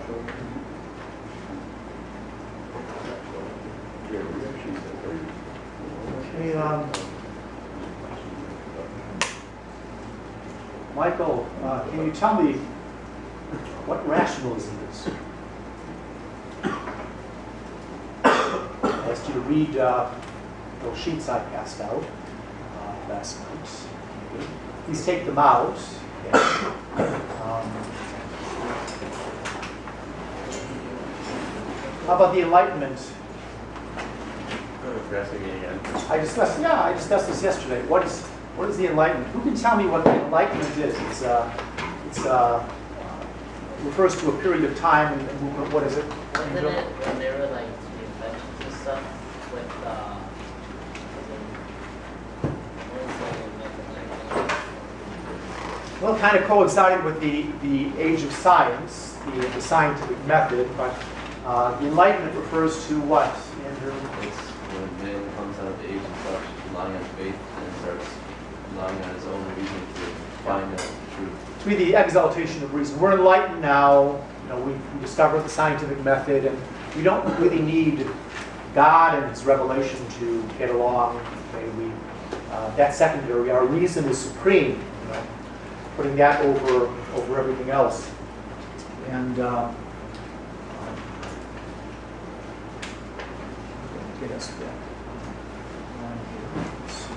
Okay, Michael, can you tell me what rationalism is? I asked you to read those sheets I passed out last night. Please take them out. How about the Enlightenment? Addressing me again. I discussed this yesterday. What is the Enlightenment? Who can tell me what the Enlightenment is? It refers to a period of time and movement. What is it? Wasn't it when they were like the inventions and stuff with well, it kind of coincided with the age of science, the scientific method, but the Enlightenment refers to what, Andrew? It's when man comes out of age and starts relying on faith and starts relying on his own reason to find out the truth. To be the exaltation of reason. We're enlightened now. We discovered the scientific method, and we don't really need God and His revelation to get along. Okay, that's secondary. Our reason is supreme. Putting that over everything else. And get us back on here. Let's see.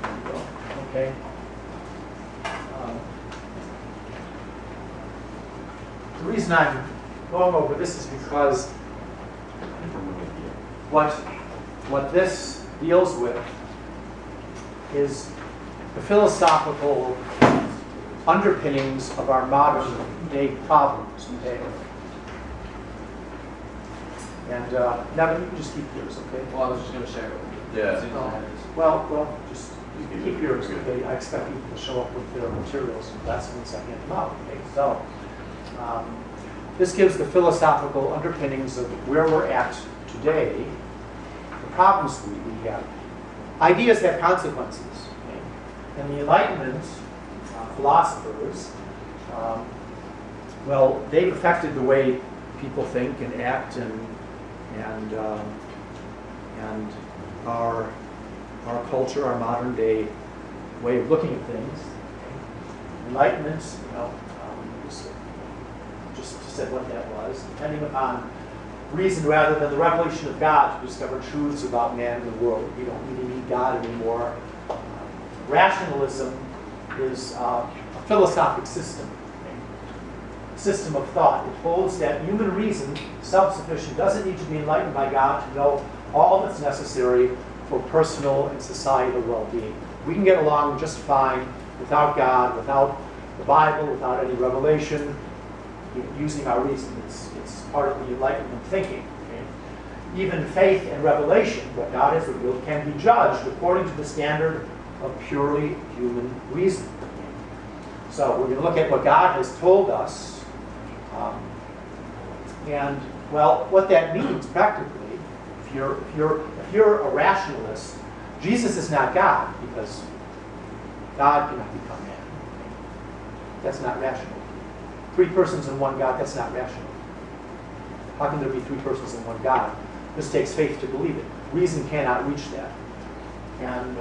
There we go. Okay. The reason I'm going over this is because what this deals with is the philosophical underpinnings of our modern day problems. Okay? And Nevin, you can just keep yours, okay? Well, I was just going to share it with you. Yeah. Well, just keep yours, okay? I expect people to show up with their materials in class once I hand them out, okay? So, this gives the philosophical underpinnings of where we're at today, the problems we have. Ideas have consequences. Okay? And the Enlightenment philosophers, well, they've affected the way people think and act and our culture, our modern day way of looking at things. Okay? Enlightenment, just said what that was, depending upon reason rather than the revelation of God to discover truths about man and the world. We don't really need God anymore. Rationalism is a philosophic system, a system of thought. It holds that human reason, self-sufficient, doesn't need to be enlightened by God to know all that's necessary for personal and societal well-being. We can get along just fine without God, without the Bible, without any revelation, using our reason. It's part of the Enlightenment thinking. Okay? Even faith and revelation, what God has revealed, can be judged according to the standard of purely human reason. So we're going to look at what God has told us, and well, what that means practically. If you're a rationalist, Jesus is not God because God cannot become man. That's not rational. Three persons in one God, that's not rational. How can there be three persons in one God? This takes faith to believe it. Reason cannot reach that. And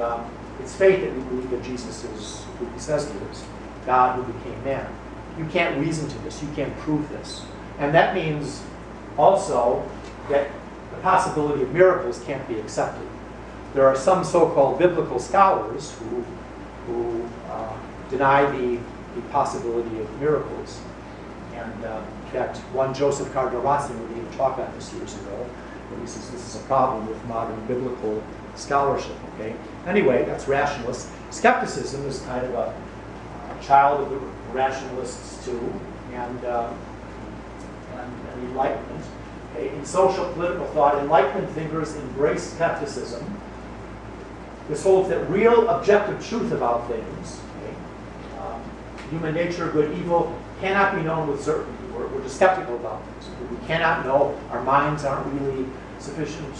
it's faith that we believe that Jesus is who He says He is, God who became man. You can't reason to this. You can't prove this. And that means also that the possibility of miracles can't be accepted. There are some so-called biblical scholars who deny the possibility of miracles. And in fact, one Joseph Cardinal Ratzinger gave a talk on this years ago. And he says this is a problem with modern biblical scholarship. Okay. Anyway, that's rationalist. Skepticism is kind of a child of the rationalists too, and Enlightenment. Okay. In social political thought, Enlightenment thinkers embrace skepticism. This holds that real objective truth about things, okay, human nature, good, evil, cannot be known with certainty. We're just skeptical about things. We cannot know. Our minds aren't really sufficient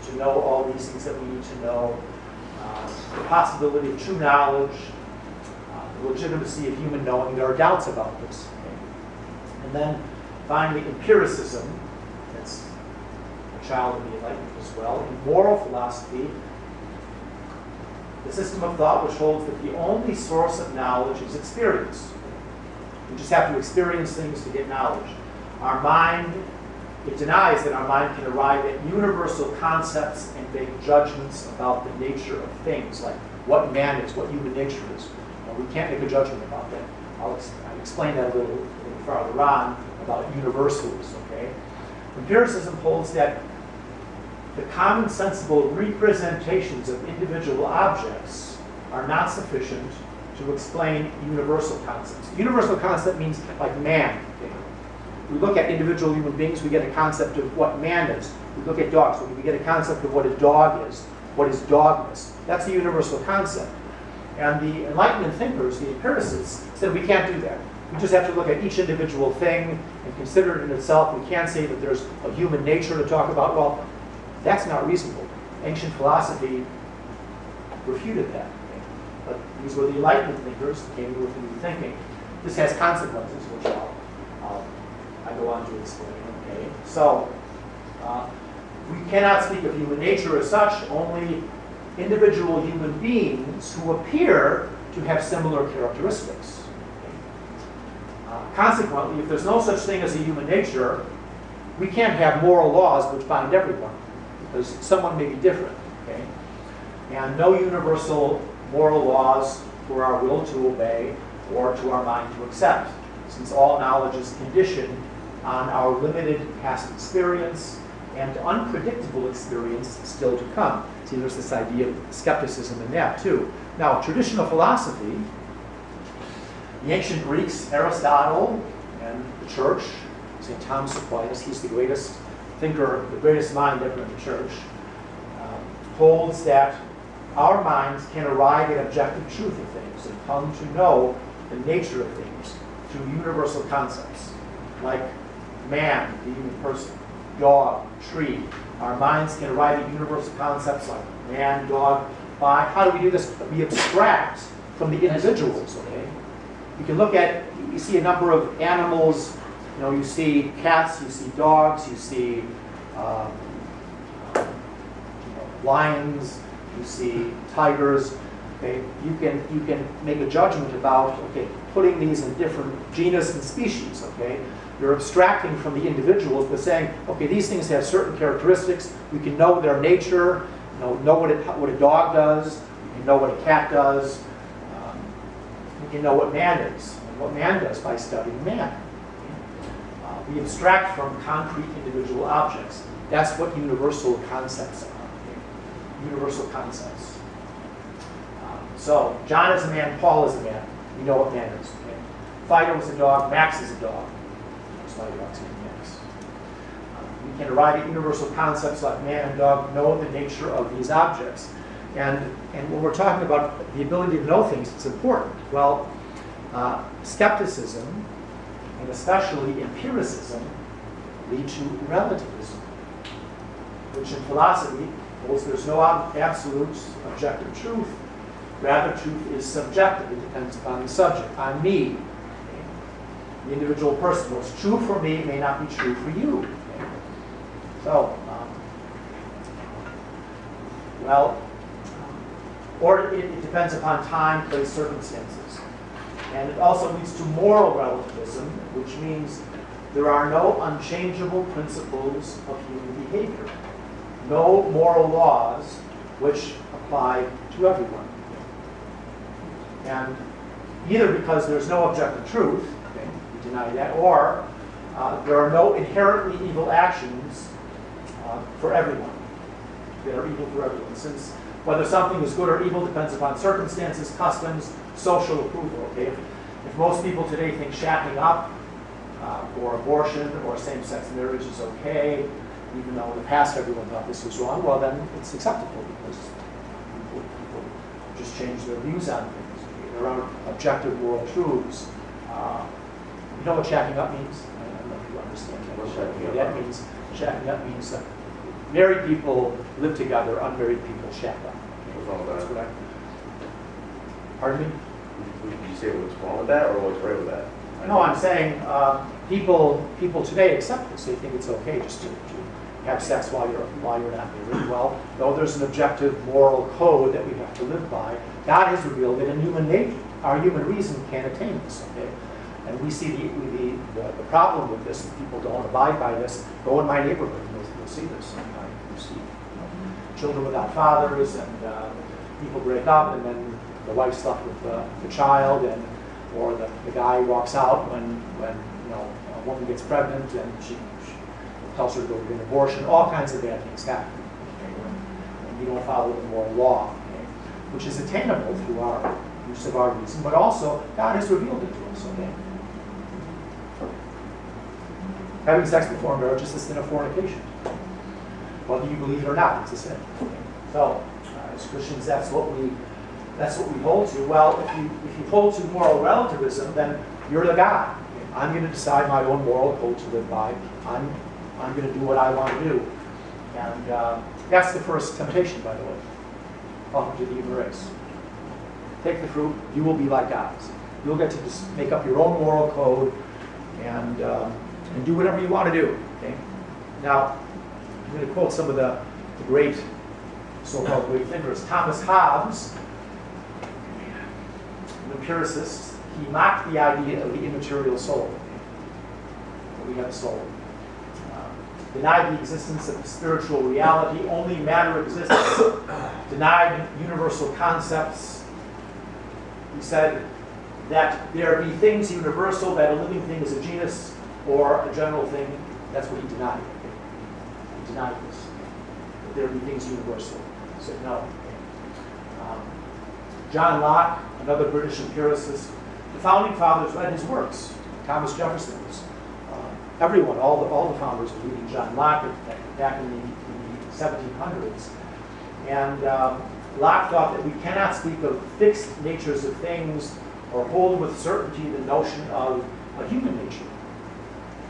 to know all these things that we need to know. the possibility of true knowledge, the legitimacy of human knowing. There are doubts about this. Okay? And then finally, empiricism. That's a child of the Enlightenment as well. In moral philosophy, the system of thought which holds that the only source of knowledge is experience. We just have to experience things to get knowledge. Our mind, it denies that our mind can arrive at universal concepts and make judgments about the nature of things, like what man is, what human nature is. We can't make a judgment about that. I'll explain that a little farther on about universals, okay? Empiricism holds that the common sensible representations of individual objects are not sufficient to explain universal concepts. Universal concept means like man. Okay? We look at individual human beings, we get a concept of what man is. We look at dogs, we get a concept of what a dog is, what is dogness. That's a universal concept. And the Enlightenment thinkers, the empiricists, said we can't do that. We just have to look at each individual thing and consider it in itself. We can't say that there's a human nature to talk about. Well, that's not reasonable. Ancient philosophy refuted that. Okay? But these were the Enlightenment thinkers that came with new thinking. This has consequences, which I go on to explain. Okay? So, we cannot speak of human nature as such, only individual human beings who appear to have similar characteristics. Consequently, if there's no such thing as a human nature, we can't have moral laws which bind everyone, because someone may be different. Okay? And no universal moral laws for our will to obey or to our mind to accept, since all knowledge is conditioned on our limited past experience and unpredictable experience still to come. See, there's this idea of skepticism in that too. Now, traditional philosophy, the ancient Greeks, Aristotle, and the church, St. Thomas Aquinas, he's the greatest thinker, the greatest mind ever in the church, holds that our minds can arrive at objective truth of things and come to know the nature of things through universal concepts, like man, the human person, dog, tree. Our minds can arrive at universal concepts like man, dog, by, how do we do this? We abstract from the individuals, okay? You can look at, you see a number of animals, you see cats, you see dogs, you see lions, you see tigers, okay? You can make a judgment about, okay, putting these in different genus and species, okay? You're abstracting from the individuals, but saying, okay, these things have certain characteristics. We can know their nature, know what a dog does. We can know what a cat does. We can know what man is, and what man does by studying man. We abstract from concrete individual objects. That's what universal concepts are. Okay? Universal concepts. So, John is a man, Paul is a man. We know what man is. Okay? Fido is a dog, Max is a dog. We can arrive at universal concepts like man and dog, know the nature of these objects. And when we're talking about the ability to know things, it's important. Well, skepticism, and especially empiricism, lead to relativism, which in philosophy holds there's no absolute objective truth. Rather, truth is subjective. It depends upon the subject, on me. The individual person. What's true for me may not be true for you. Okay? So, or it depends upon time, place, circumstances. And it also leads to moral relativism, which means there are no unchangeable principles of human behavior. No moral laws which apply to everyone. And either because there's no objective truth, deny that, or there are no inherently evil actions for everyone. That are evil for everyone. Since whether something is good or evil depends upon circumstances, customs, social approval. Okay? If most people today think shacking up or abortion or same-sex marriage is okay, even though in the past everyone thought this was wrong, well then it's acceptable because people just change their views on things. Okay? There are objective moral truths. You know what shacking up means? I don't know if you understand that. That means, shacking up means that married people live together, unmarried people shack up. What's wrong with That's that? what pardon me? Did you say what's wrong with that or what's right with that? No, I'm saying people today accept this. They think it's okay just to have sex while you're not married. Well, though there's an objective moral code that we have to live by, God has revealed that in human nature, our human reason can't attain this. Okay, and we see the problem with this. If people don't abide by this. Go in my neighborhood, and you'll see this. Sometimes you see children without fathers, and people break up, and then the wife's left with the child, and or the guy walks out when a woman gets pregnant and she tells her to go get an abortion. All kinds of bad things happen. Okay? And you don't follow the moral law, okay? Which is attainable through our use of our reason, but also God has revealed it to us. Okay? Having sex before marriage is a sin of fornication. Whether you believe it or not, it's a sin. Okay? So, as Christians, that's what we hold to. Well, if you hold to moral relativism, then you're the God. I'm going to decide my own moral code to live by. I'm going to do what I want to do. And that's the first temptation, by the way, offered to the human race. Take the fruit, you will be like gods. You'll get to just make up your own moral code and do whatever you want to do. Okay? Now, I'm going to quote some of the great, so-called great thinkers. Thomas Hobbes, an empiricist, he mocked the idea of the immaterial soul. We have a soul. Denied the existence of spiritual reality, only matter exists. Denied universal concepts. He said that there be things universal, that a living thing is a genus or a general thing. That's what he denied. He denied this. That there be things universal. He said no. John Locke, another British empiricist, the founding fathers read his works. Thomas Jefferson was, everyone, all the founders were reading John Locke back in the 1700s. And Locke thought that we cannot speak of fixed natures of things or hold with certainty the notion of a human nature.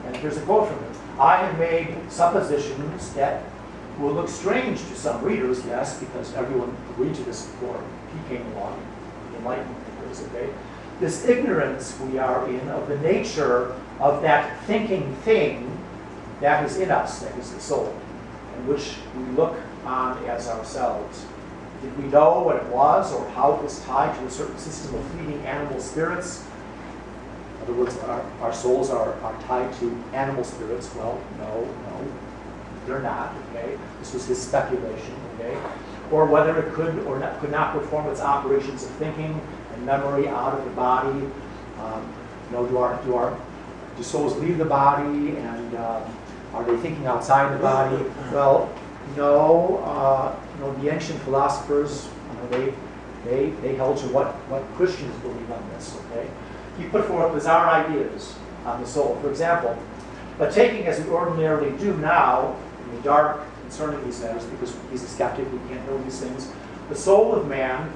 And here's a quote from him. I have made suppositions that will look strange to some readers, yes, because everyone agreed to this before he came along, the Enlightenment. Okay? This ignorance we are in of the nature of that thinking thing that is in us, that is the soul, and which we look on as ourselves. Did we know what it was or how it was tied to a certain system of fleeting animal spirits? In other words, our souls are tied to animal spirits. Well, no, they're not. Okay, this was his speculation. Okay, or whether it could or could not perform its operations of thinking and memory out of the body. Do souls leave the body, and are they thinking outside the body? Well, no. The ancient philosophers, they held to what Christians believe on this. Okay, he put forth bizarre ideas on the soul. For example, but taking as we ordinarily do now in the dark concerning these matters, because he's a skeptic, we can't know these things. The soul of man,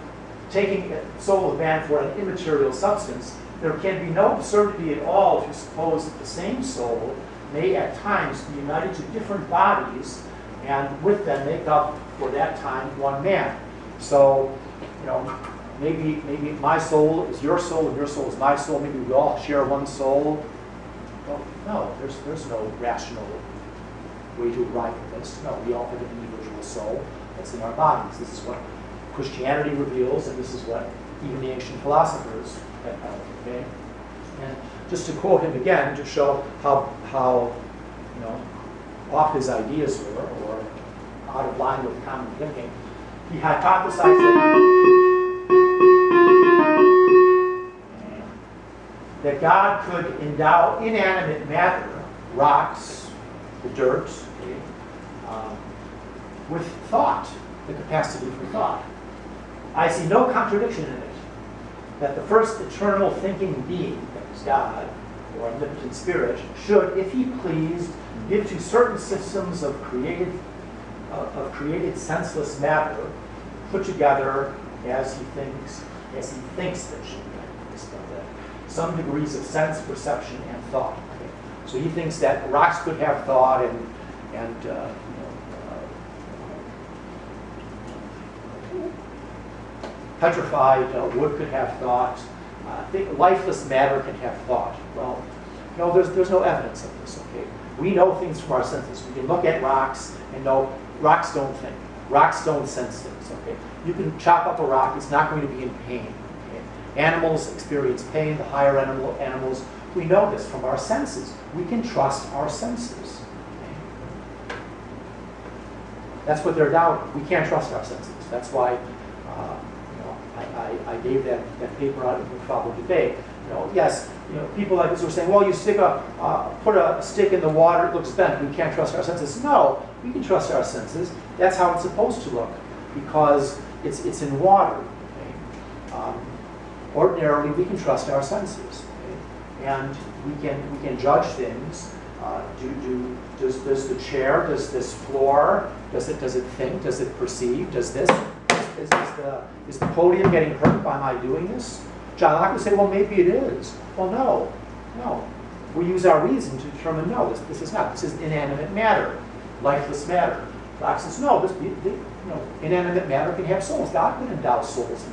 taking the soul of man for an immaterial substance, there can be no absurdity at all to suppose that the same soul may at times be united to different bodies and with them make up for that time one man. So, maybe my soul is your soul and your soul is my soul. Maybe we all share one soul. Well, no, there's no rational way to arrive at this. No, we all have an individual soul that's in our bodies. This is what Christianity reveals, and this is what even the ancient philosophers had held. Okay, and just to quote him again to show how off his ideas were, or out of line with common thinking, he hypothesized that God could endow inanimate matter, rocks, the dirt, with thought, the capacity for thought. I see no contradiction in it, that the first eternal thinking being, that is God, or omnipotent spirit, should, if he pleased, give to certain systems of created senseless matter, put together as he thinks that should be, some degrees of sense, perception, and thought. Okay? So he thinks that rocks could have thought, petrified wood could have thought. Lifeless matter can have thought. Well, no, there's no evidence of this, okay? We know things from our senses. We can look at rocks and know rocks don't think. Rocks don't sense things, okay? You can chop up a rock, it's not going to be in pain. Okay? Animals experience pain, the higher animals. We know this from our senses. We can trust our senses. Okay? That's what they're doubting. We can't trust our senses. That's why I gave that paper out in the Problem Debate. Yes, people like this were saying, well, you put a stick in the water, it looks bent. We can't trust our senses. No, we can trust our senses. That's how it's supposed to look, because it's in water. Okay? Ordinarily, we can trust our senses, okay? And we can judge things. Does the chair, does this floor, does it think, does it perceive, does this? Is the podium getting hurt by my doing this? John Locke would say, well, maybe it is. Well, no. We use our reason to determine, no, this is not. This is inanimate matter, lifeless matter. Locke says, no, inanimate matter can have souls. God can endow souls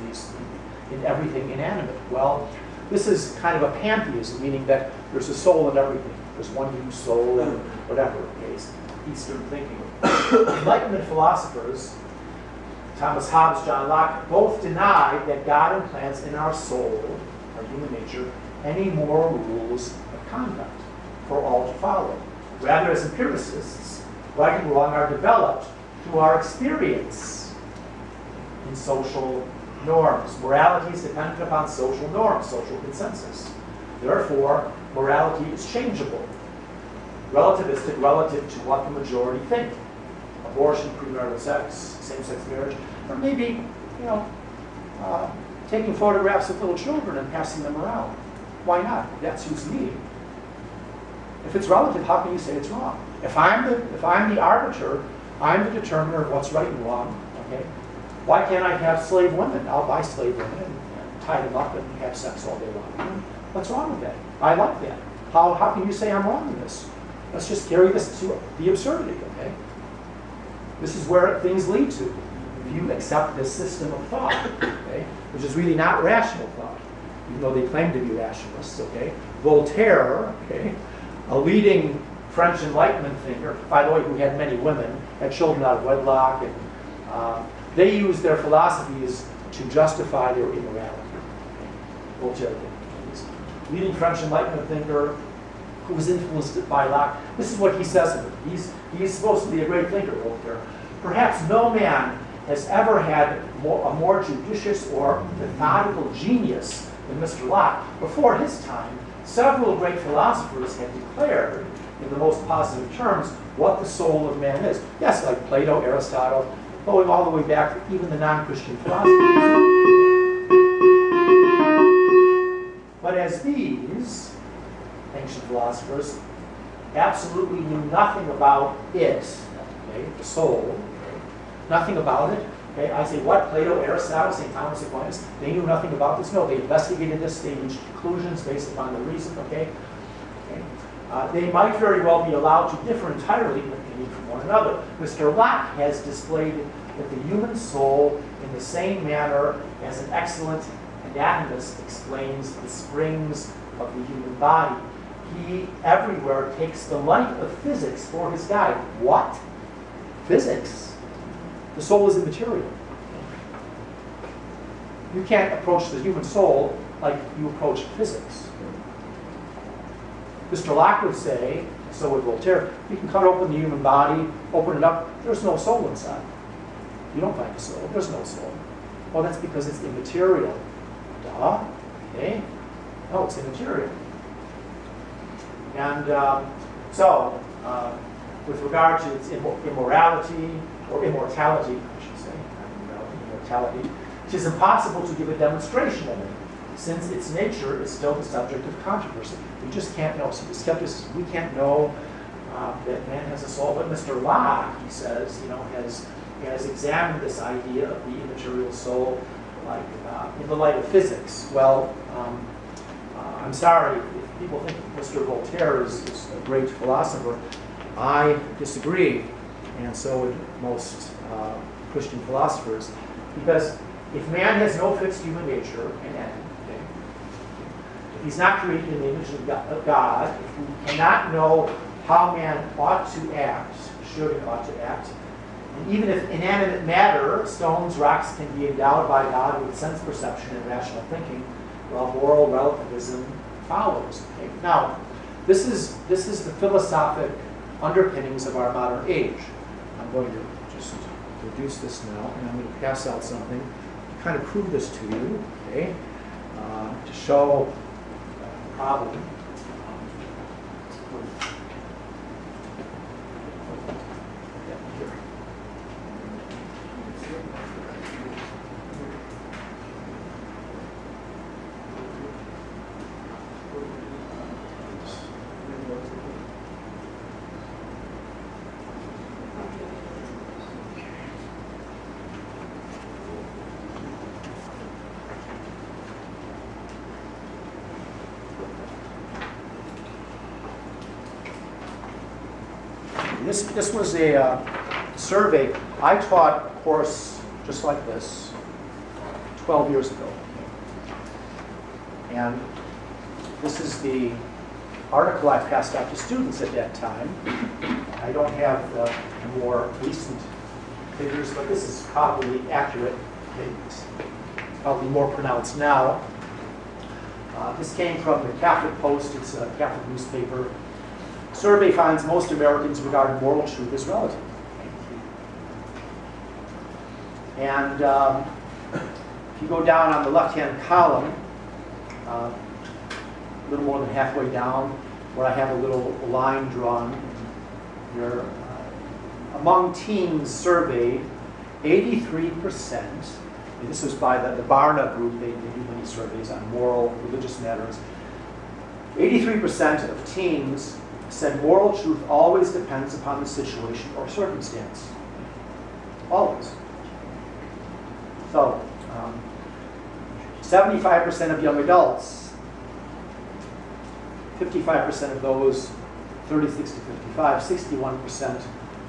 in everything inanimate. Well, this is kind of a pantheism, meaning that there's a soul in everything. There's one huge soul and whatever. Okay, Eastern thinking. Enlightenment philosophers, Thomas Hobbes, John Locke, both deny that God implants in our soul, our human nature, any moral rules of conduct for all to follow. Rather, as empiricists, right and wrong are developed through our experience in social norms. Morality is dependent upon social norms, social consensus. Therefore, morality is changeable, relativistic relative to what the majority think. Abortion, premarital sex, same-sex marriage, or maybe, taking photographs of little children and passing them around. Why not? That suits me. If it's relative, how can you say it's wrong? If I'm the arbiter, I'm the determiner of what's right and wrong. Okay? Why can't I have slave women? I'll buy slave women and tie them up and have sex all day long. What's wrong with that? I like that. How can you say I'm wrong in this? Let's just carry this to the absurdity. Okay? This is where things lead to. If you accept this system of thought, okay, which is really not rational thought, even though they claim to be rationalists, okay? Voltaire, okay, a leading French Enlightenment thinker, by the way, who had many women, had children out of wedlock, and they used their philosophies to justify their immorality. Okay? Voltaire did. Leading French Enlightenment thinker who was influenced by Locke. This is what he says of it. He's supposed to be a great thinker, Voltaire. Perhaps no man has ever had a more judicious or methodical genius than Mr. Locke. Before his time, several great philosophers had declared, in the most positive terms, what the soul of man is. Yes, like Plato, Aristotle, going all the way back to even the non-Christian philosophers. But as these ancient philosophers absolutely knew nothing about it, okay, the soul, okay, nothing about it. Okay, I say, what? Plato, Aristotle, St. Thomas Aquinas, they knew nothing about this? No, they investigated this, they reached conclusions based upon the reason, okay? They might very well be allowed to differ entirely from one another. Mr. Locke has displayed that the human soul, in the same manner as an excellent anatomist explains the springs of the human body, he everywhere takes the light of physics for his guide. What? Physics? The soul is immaterial. You can't approach the human soul like you approach physics. Mr. Locke would say, so would Voltaire, you can cut open the human body, open it up, there's no soul inside. You don't find a soul, there's no soul. Well, that's because it's immaterial. Duh. Okay? No, it's immaterial. And with regard to its immorality, or immortality, I should say, immortality, it is impossible to give a demonstration of it, since its nature is still the subject of controversy. We just can't know. So the skepticism, we can't know that man has a soul. But Mr. Locke, he says, has examined this idea of the immaterial soul, like in the light of physics. Well, I'm sorry if people think Mr. Voltaire is a great philosopher. I disagree, and so would most Christian philosophers, because if man has no fixed human nature, and okay, if he's not created in the image of God, if we cannot know how man ought to act, should and ought to act, and even if inanimate matter, stones, rocks, can be endowed by God with sense perception and rational thinking, well, moral relativism follows. Okay? Now, this is the philosophic underpinnings of our modern age. I'm going to just reduce this now, and I'm going to pass out something to kind of prove this to you, okay? To show the problem. Here. This was a survey. I taught a course just like this 12 years ago. And this is the article I passed out to students at that time. I don't have the more recent figures, but this is probably accurate. It's probably more pronounced now. This came from the Catholic Post. It's a Catholic newspaper. Survey finds most Americans regard moral truth as relative. And if you go down on the left-hand column, a little more than halfway down, where I have a little line drawn here, among teens surveyed, 83%, and this was by the Barna group, they do many surveys on moral, religious matters, 83% of teens said moral truth always depends upon the situation or circumstance. Always. So, 75% of young adults, 55% of those 36 to 55, 61%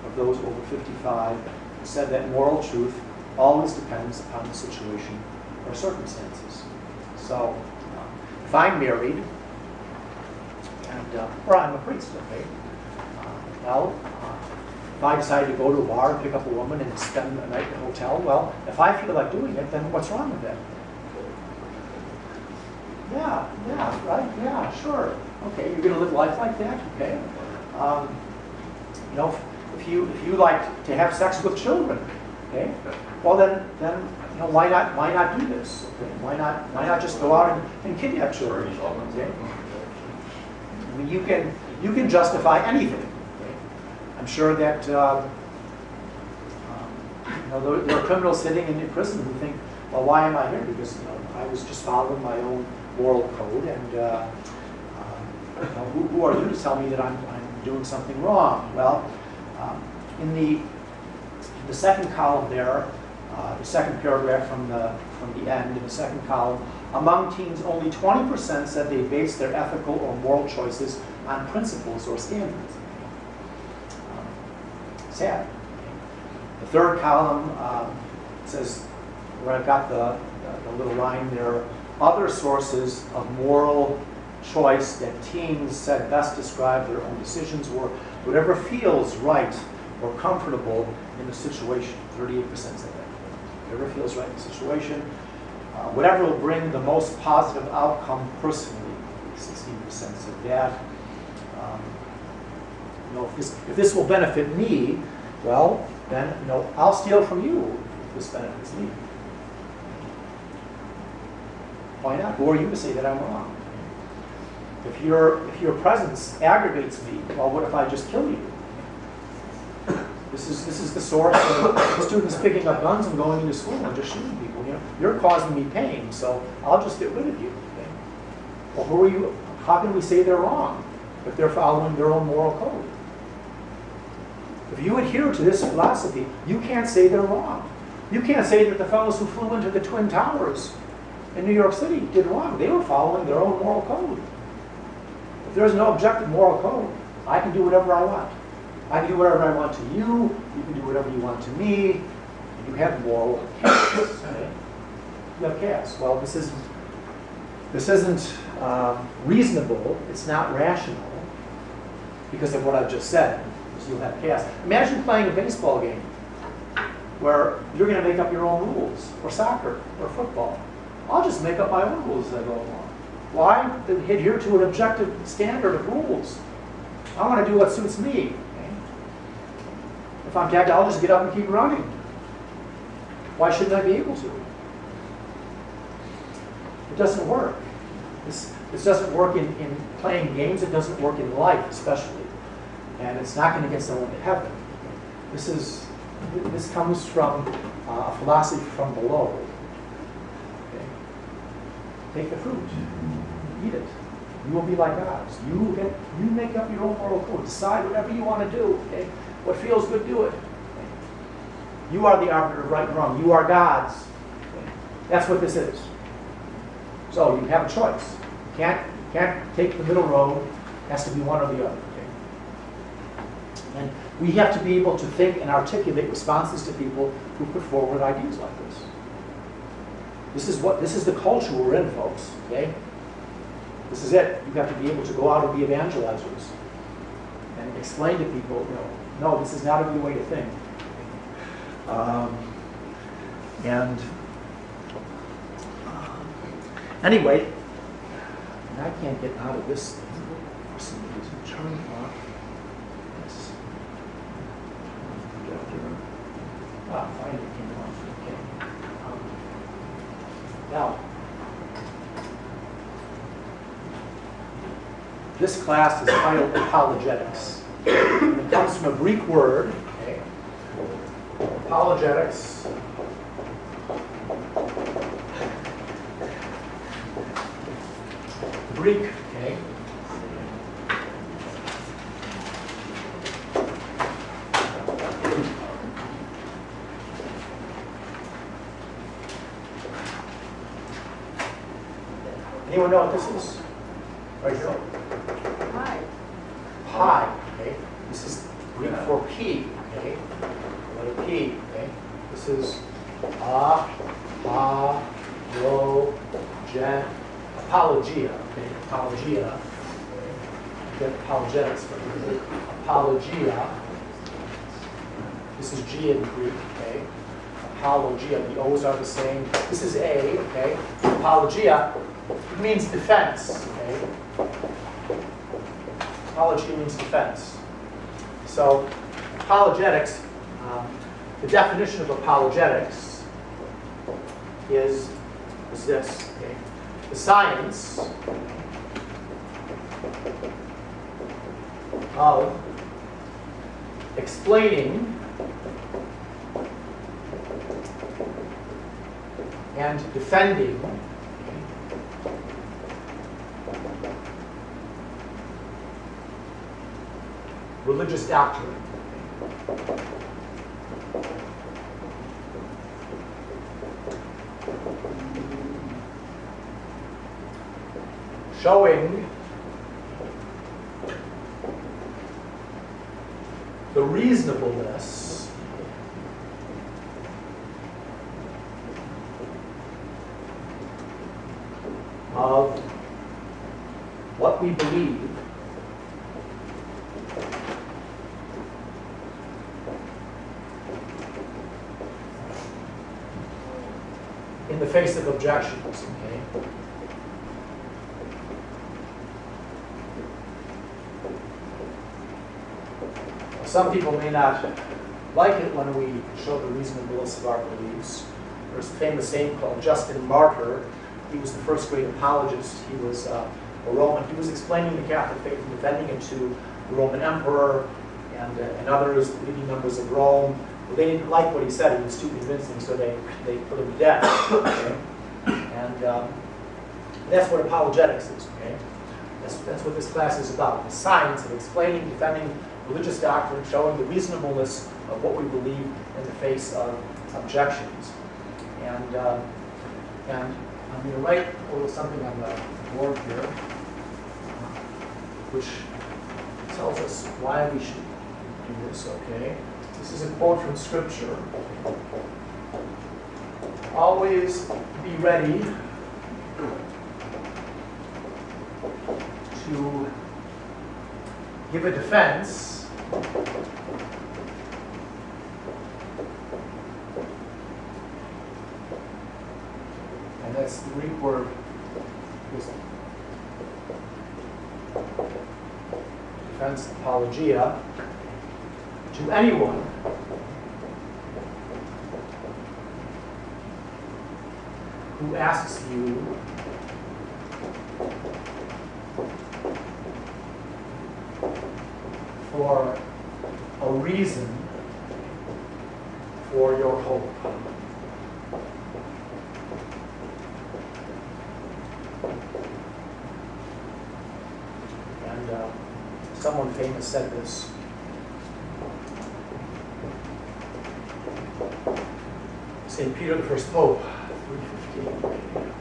of those over 55 said that moral truth always depends upon the situation or circumstances. So, if I'm married, or I'm a priest, okay? If I decide to go to a bar and pick up a woman and spend a night in a hotel, well, if I feel like doing it, then what's wrong with that? Yeah, right, yeah, sure. Okay, you're going to live life like that, okay? If you like to have sex with children, okay? Well, then why not do this? Okay? Why not just go out and kidnap children? Okay? I mean, you can justify anything. Okay? I'm sure that there are criminals sitting in prison who think, well, why am I here? Because I was just following my own moral code, and who are you to tell me that I'm doing something wrong? Well, in the second column there, the second paragraph from the end, in the second column, among teens, only 20% said they based their ethical or moral choices on principles or standards. Sad. The third column says, where I've got the little line there, other sources of moral choice that teens said best describe their own decisions were whatever feels right or comfortable in the situation. 38% said that. Whatever feels right in the situation. Whatever will bring the most positive outcome personally. 16% said that. If this will benefit me, well, then I'll steal from you if this benefits me. Why not? Who are you to say that I'm wrong? If your presence aggravates me, well, what if I just kill you? This is the source of students picking up guns and going into school and just shooting people. You're causing me pain, so I'll just get rid of you. Okay? Well, who are you? How can we say they're wrong if they're following their own moral code? If you adhere to this philosophy, you can't say they're wrong. You can't say that the fellows who flew into the Twin Towers in New York City did wrong. They were following their own moral code. If there's no objective moral code, I can do whatever I want. I can do whatever I want to you. You can do whatever you want to me. You have moral opinions. Okay? you have chaos. Well, this isn't reasonable. It's not rational because of what I've just said. So you'll have chaos. Imagine playing a baseball game where you're going to make up your own rules, or soccer, or football. I'll just make up my own rules as I go along. Why adhere to an objective standard of rules? I want to do what suits me. Okay? If I'm tagged, I'll just get up and keep running. Why shouldn't I be able to? It doesn't work. This doesn't work in playing games. It doesn't work in life, especially. And it's not going to get someone to heaven. This comes from a philosophy from below. Okay? Take the fruit. Eat it. You will be like gods. You make up your own moral code. Decide whatever you want to do. Okay? What feels good, do it. Okay? You are the arbiter of right and wrong. You are gods. Okay? That's what this is. So you have a choice. You can't take the middle road. It has to be one or the other. Okay? And we have to be able to think and articulate responses to people who put forward ideas like this. This is the culture we're in, folks. Okay? This is it. You have to be able to go out and be evangelizers and explain to people, no, this is not a good way to think. Anyway, and I can't get out of this thing for some reason. Turn off this. Finally it came off. Okay. Now, this class is titled Apologetics. And it comes from a Greek word. Okay. Apologetics. Greek, okay. Anyone know what this is? Right here? Pi, okay. This is Greek for P, okay. Letter P, okay. This is apologia, okay. Apologia. Get apologetics from Greek. Apologia. This is G in Greek, okay. Apologia, the O's are the same. This is A, okay. Apologia means defense, okay. Apologia means defense. So, apologetics, the definition of apologetics is this, okay? The science of explaining and defending religious doctrine. Showing the reasonableness of what we believe in the face of objections, okay? Some people may not like it when we show the reasonableness of our beliefs. There's a famous saint called Justin Martyr. He was the first great apologist. He was a Roman. He was explaining the Catholic faith and defending it to the Roman emperor and others, leading members of Rome. Well, they didn't like what he said. He was too convincing, so they put him to death. Okay? And that's what apologetics is. Okay? That's what this class is about. The science of explaining, defending religious doctrine, showing the reasonableness of what we believe in the face of objections. And I'm going to write a little something on the board here, which tells us why we should do this, okay? This is a quote from Scripture. always be ready to give a defense and that's the Greek word defense, apologia, to anyone who asks you for a reason for your hope. And someone famous said this. St. Peter the First Pope, 315.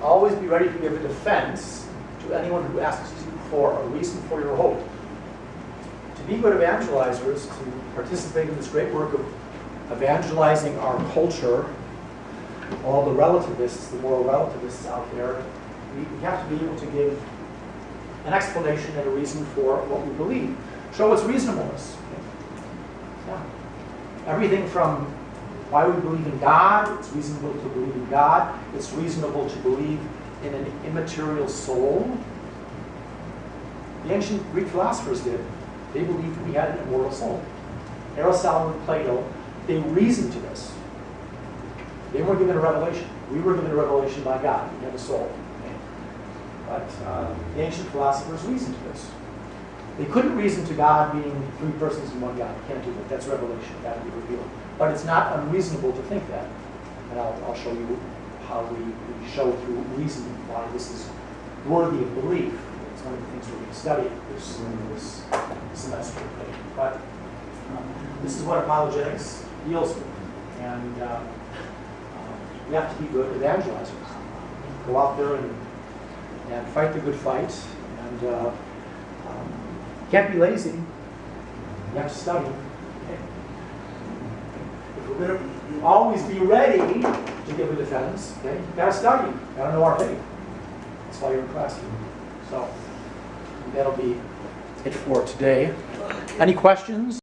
Always be ready to give a defense to anyone who asks you for a reason for your hope. To be good evangelizers, to participate in this great work of evangelizing our culture, all the relativists, the moral relativists out there, we have to be able to give an explanation and a reason for what we believe. Show its reasonableness. Yeah. Everything from why we believe in God, it's reasonable to believe in God, it's reasonable to believe in an immaterial soul. The ancient Greek philosophers did. They believed we had an immortal soul. Aristotle and Plato, they reasoned to this. They weren't given a revelation. We were given a revelation by God. We have a soul. Okay? But the ancient philosophers reasoned to this. They couldn't reason to God being three persons in one God. Can't do that. That's revelation. That would be revealed. But it's not unreasonable to think that. And I'll show you how we show through reasoning why this is worthy of belief. It's one of the things we're going to study this semester. But this is what apologetics deals with. And we have to be good evangelizers. Go out there and fight the good fight. And can't be lazy. You have to study. Okay. If we're going to always be ready to give a defense, okay, you've got to study. You've got to know our faith. That's why you're in class here. So that'll be it for today. Any questions?